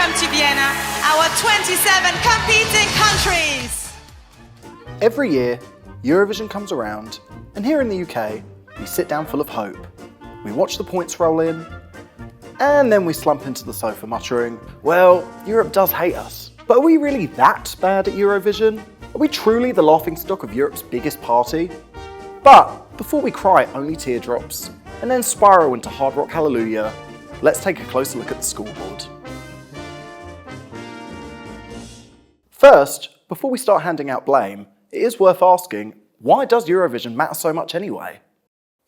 welcome to Vienna, our 27 competing countries. Every year, Eurovision comes around, and here in the UK, we sit down full of hope. We watch the points roll in, and then we slump into the sofa muttering, well, Europe does hate us. But are we really that bad at Eurovision? Are we truly the laughingstock of Europe's biggest party? But before we cry only teardrops, and then spiral into hard rock hallelujah, let's take a closer look at the scoreboard. First, before we start handing out blame, it is worth asking, why does Eurovision matter so much anyway?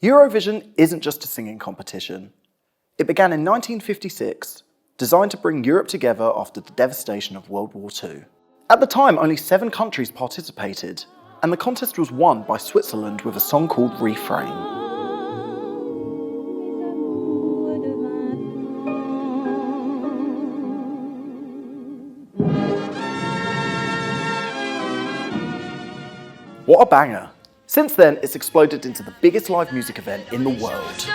Eurovision isn't just a singing competition. It began in 1956, designed to bring Europe together after the devastation of World War II. At the time, only 7 countries participated, and the contest was won by Switzerland with a song called Refrain. What a banger! Since then, it's exploded into the biggest live music event in the world.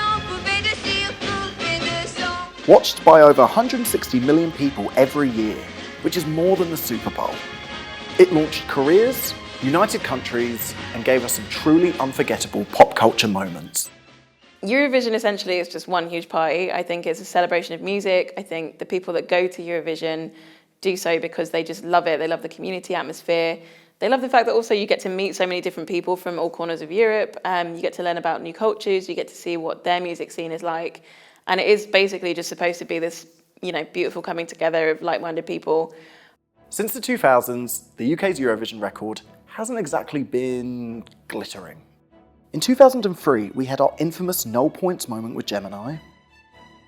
Watched by over 160 million people every year, which is more than the Super Bowl. It launched careers, united countries, and gave us some truly unforgettable pop culture moments. Eurovision essentially is just one huge party. I think it's a celebration of music. I think the people that go to Eurovision do so because they just love it. They love the community atmosphere. They love the fact that also you get to meet so many different people from all corners of Europe. You get to learn about new cultures. You get to see what their music scene is like. And it is basically just supposed to be this, beautiful coming together of like-minded people. Since the 2000s, the UK's Eurovision record hasn't exactly been glittering. In 2003, we had our infamous no points moment with Gemini.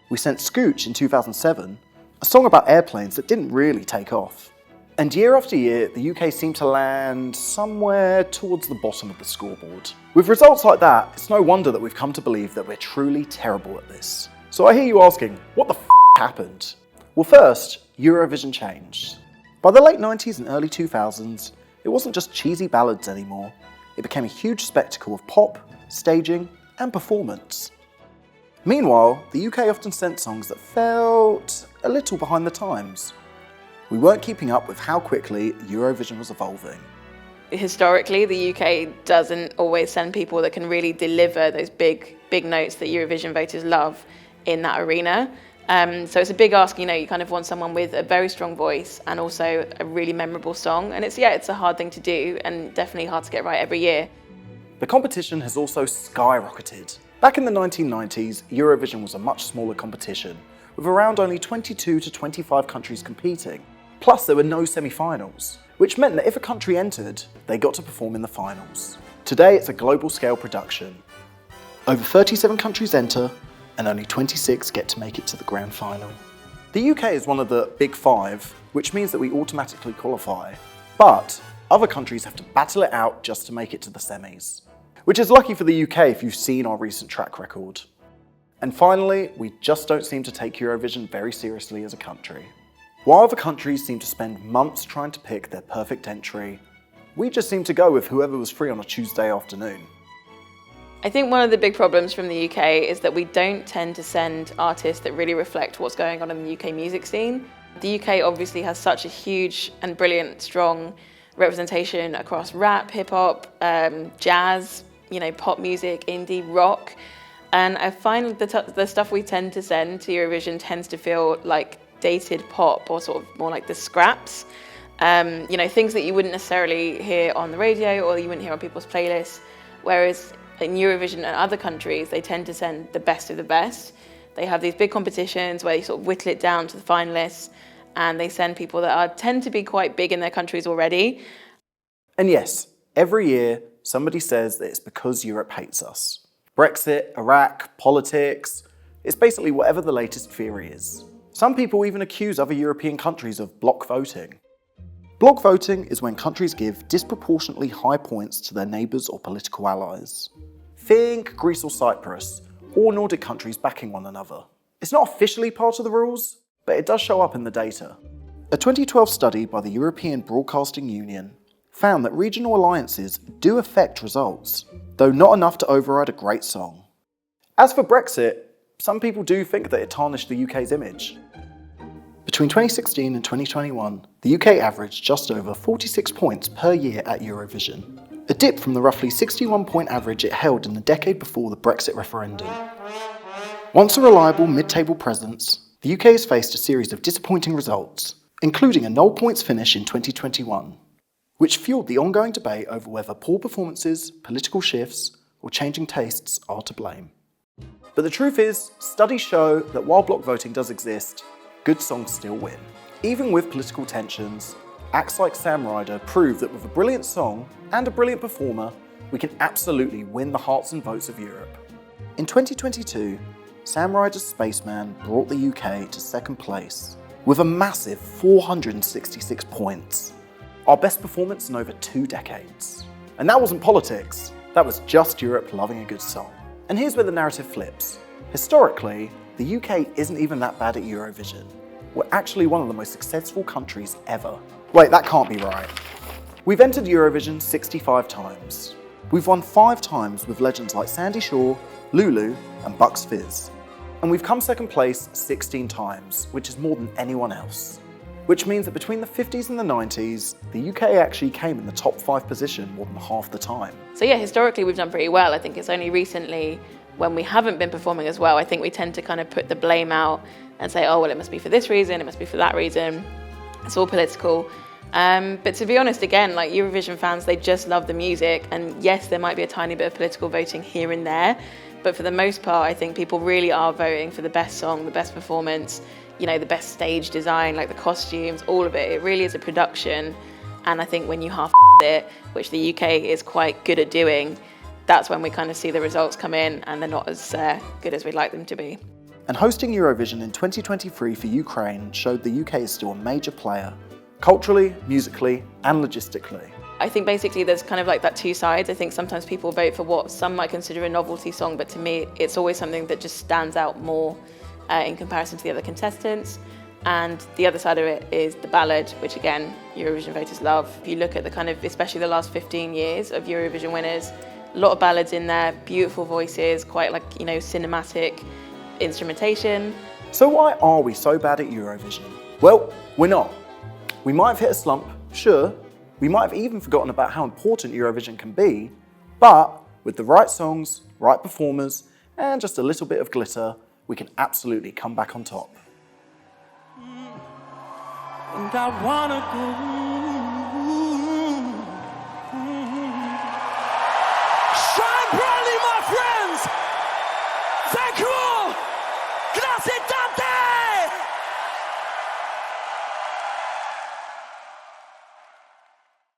We sent Scooch in 2007, a song about airplanes that didn't really take off. And year after year, the UK seemed to land somewhere towards the bottom of the scoreboard. With results like that, it's no wonder that we've come to believe that we're truly terrible at this. So I hear you asking, what the f*** happened? Well, first, Eurovision changed. By the late 90s and early 2000s, it wasn't just cheesy ballads anymore. It became a huge spectacle of pop, staging, and performance. Meanwhile, the UK often sent songs that felt a little behind the times. We weren't keeping up with how quickly Eurovision was evolving. Historically, the UK doesn't always send people that can really deliver those big notes that Eurovision voters love in that arena. So it's a big ask, you kind of want someone with a very strong voice and also a really memorable song. And it's a hard thing to do and definitely hard to get right every year. The competition has also skyrocketed. Back in the 1990s, Eurovision was a much smaller competition, with around only 22 to 25 countries competing. Plus, there were no semi-finals, which meant that if a country entered, they got to perform in the finals. Today, it's a global scale production. Over 37 countries enter, and only 26 get to make it to the grand final. The UK is one of the Big Five, which means that we automatically qualify. But other countries have to battle it out just to make it to the semis. Which is lucky for the UK if you've seen our recent track record. And finally, we just don't seem to take Eurovision very seriously as a country. While other countries seem to spend months trying to pick their perfect entry, we just seem to go with whoever was free on a Tuesday afternoon. I think one of the big problems from the UK is that we don't tend to send artists that really reflect what's going on in the UK music scene. The UK obviously has such a huge and brilliant, strong representation across rap, hip-hop, jazz, pop music, indie, rock. And I find the stuff we tend to send to Eurovision tends to feel like dated pop or sort of more like the scraps. Things that you wouldn't necessarily hear on the radio or you wouldn't hear on people's playlists. Whereas in Eurovision and other countries, they tend to send the best of the best. They have these big competitions where you sort of whittle it down to the finalists and they send people that tend to be quite big in their countries already. And yes, every year somebody says that it's because Europe hates us. Brexit, Iraq, politics, it's basically whatever the latest theory is. Some people even accuse other European countries of bloc voting. Bloc voting is when countries give disproportionately high points to their neighbours or political allies. Think Greece or Cyprus, or Nordic countries backing one another. It's not officially part of the rules, but it does show up in the data. A 2012 study by the European Broadcasting Union found that regional alliances do affect results, though not enough to override a great song. As for Brexit, some people do think that it tarnished the UK's image. Between 2016 and 2021, the UK averaged just over 46 points per year at Eurovision, a dip from the roughly 61-point average it held in the decade before the Brexit referendum. Once a reliable mid-table presence, the UK has faced a series of disappointing results, including a null points finish in 2021, which fueled the ongoing debate over whether poor performances, political shifts, or changing tastes are to blame. But the truth is, studies show that while block voting does exist, good songs still win. Even with political tensions, acts like Sam Ryder prove that with a brilliant song and a brilliant performer, we can absolutely win the hearts and votes of Europe. In 2022, Sam Ryder's Spaceman brought the UK to second place with a massive 466 points, our best performance in over 2 decades. And that wasn't politics, that was just Europe loving a good song. And here's where the narrative flips. Historically, the UK isn't even that bad at Eurovision. We're actually one of the most successful countries ever. Wait, that can't be right. We've entered Eurovision 65 times. We've won 5 times with legends like Sandy Shaw, Lulu, and Bucks Fizz. And we've come second place 16 times, which is more than anyone else. Which means that between the 50s and the 90s, the UK actually came in the top 5 position more than half the time. So yeah, historically we've done pretty well. I think it's only recently when we haven't been performing as well, I think we tend to kind of put the blame out and say, oh, well, it must be for this reason, it must be for that reason. It's all political. But to be honest, again, like Eurovision fans, they just love the music. And yes, there might be a tiny bit of political voting here and there, but for the most part, I think people really are voting for the best song, the best performance, you know, the best stage design, like the costumes, all of it. It really is a production. And I think when you half it, which the UK is quite good at doing, that's when we kind of see the results come in and they're not as good as we'd like them to be. And hosting Eurovision in 2023 for Ukraine showed the UK is still a major player, culturally, musically, and logistically. I think basically there's kind of like that 2 sides. I think sometimes people vote for what some might consider a novelty song, but to me, it's always something that just stands out more in comparison to the other contestants. And the other side of it is the ballad, which again, Eurovision voters love. If you look at the kind of, especially the last 15 years of Eurovision winners, a lot of ballads in there, beautiful voices, quite like, you know, cinematic instrumentation. So why are we so bad at Eurovision? Well, we're not. We might have hit a slump, sure. We might have even forgotten about how important Eurovision can be, but with the right songs, right performers, and just a little bit of glitter, we can absolutely come back on top. And I wanna go